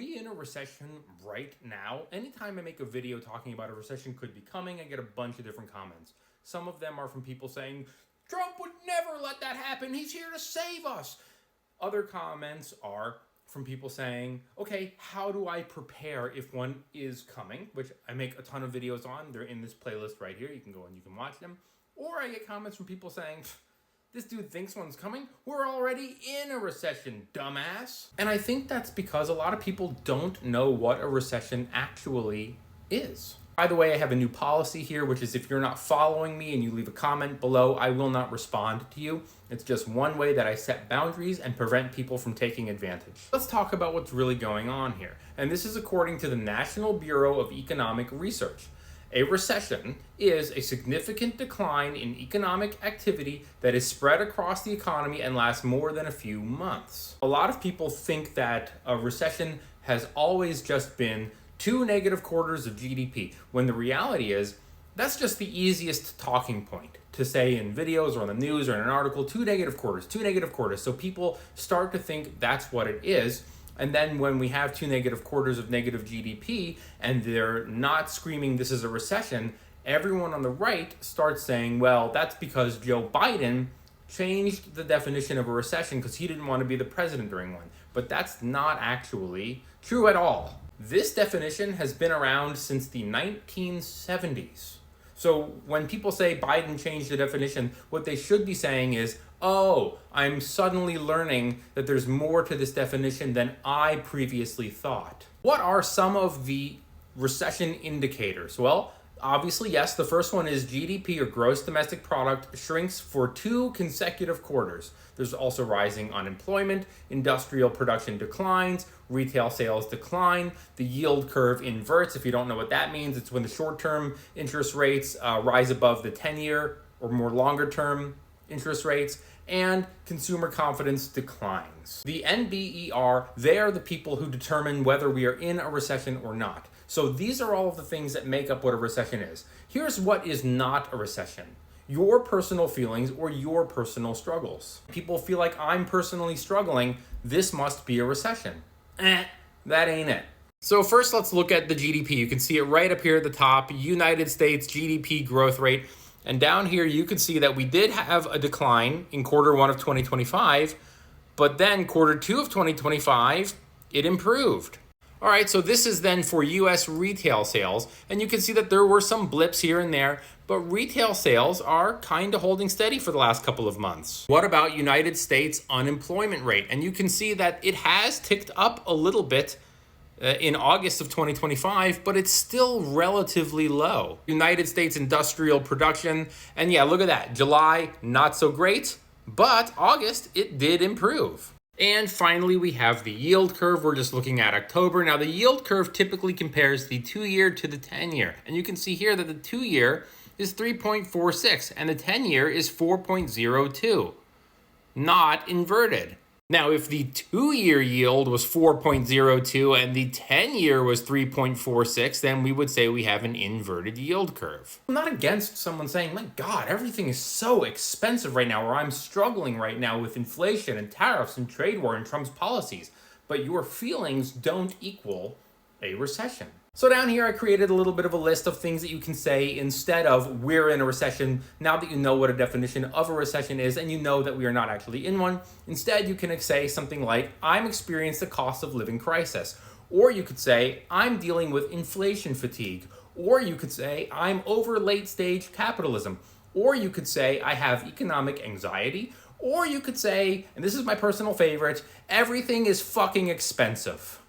we in a recession right now? Anytime I make a video talking about a recession could be coming, I get a bunch of different comments. Some of them are from people saying, Trump would never let that happen. He's here to save us. Other comments are from people saying, okay, how do I prepare if one is coming? Which I make a ton of videos on. They're in this playlist right here. You can go and you can watch them. Or I get comments from people saying, this dude thinks one's coming. We're already in a recession, dumbass. And I think that's because a lot of people don't know what a recession actually is. By the way, I have a new policy here, which is if you're not following me and you leave a comment below, I will not respond to you. It's just one way that I set boundaries and prevent people from taking advantage. Let's talk about what's really going on here. And this is according to the National Bureau of Economic Research. A recession is a significant decline in economic activity that is spread across the economy and lasts more than a few months. A lot of people think that a recession has always just been 2 negative quarters of GDP, when the reality is that's just the easiest talking point to say in videos or on the news or in an article. 2 negative quarters, 2 negative quarters. So people start to think that's what it is. And then when we have 2 negative quarters of negative GDP and they're not screaming this is a recession, everyone on the right starts saying, well, that's because Joe Biden changed the definition of a recession because he didn't want to be the president during one. But that's not actually true at all. This definition has been around since the 1970s. So when people say Biden changed the definition, what they should be saying is, oh, I'm suddenly learning that there's more to this definition than I previously thought. What are some of the recession indicators? Well, obviously, yes, the first one is GDP, or gross domestic product, shrinks for 2 consecutive quarters. There's also rising unemployment, industrial production declines, retail sales decline, the yield curve inverts. If you don't know what that means, it's when the short-term interest rates rise above the 10-year or more longer-term interest rates, and consumer confidence declines. The NBER, they are the people who determine whether we are in a recession or not. So these are all of the things that make up what a recession is. Here's what is not a recession: your personal feelings or your personal struggles. People feel like I'm personally struggling, this must be a recession. That ain't it. So first, let's look at the GDP. You can see it right up here at the top, United States GDP growth rate. And down here, you can see that we did have a decline in Q1 of 2025, but then Q2 of 2025, it improved. All right, so this is then for US retail sales, and you can see that there were some blips here and there, but retail sales are kind of holding steady for the last couple of months. What about United States unemployment rate? And you can see that it has ticked up a little bit in August of 2025, but it's still relatively low. United States industrial production, and yeah, look at that. July, not so great, but August, it did improve. And finally, we have the yield curve. We're just looking at October. Now, the yield curve typically compares the 2-year to the 10-year. And you can see here that the 2-year is 3.46 and the 10-year is 4.02. Not inverted. Now, if the 2-year yield was 4.02 and the 10-year was 3.46, then we would say we have an inverted yield curve. I'm not against someone saying, my God, everything is so expensive right now, or I'm struggling right now with inflation and tariffs and trade war and Trump's policies. But your feelings don't equal a recession. So down here, I created a little bit of a list of things that you can say instead of we're in a recession. Now that you know what a definition of a recession is and you know that we are not actually in one, instead you can say something like, I'm experiencing a cost of living crisis. Or you could say, I'm dealing with inflation fatigue. Or you could say, I'm over late stage capitalism. Or you could say, I have economic anxiety. Or you could say, and this is my personal favorite, everything is fucking expensive.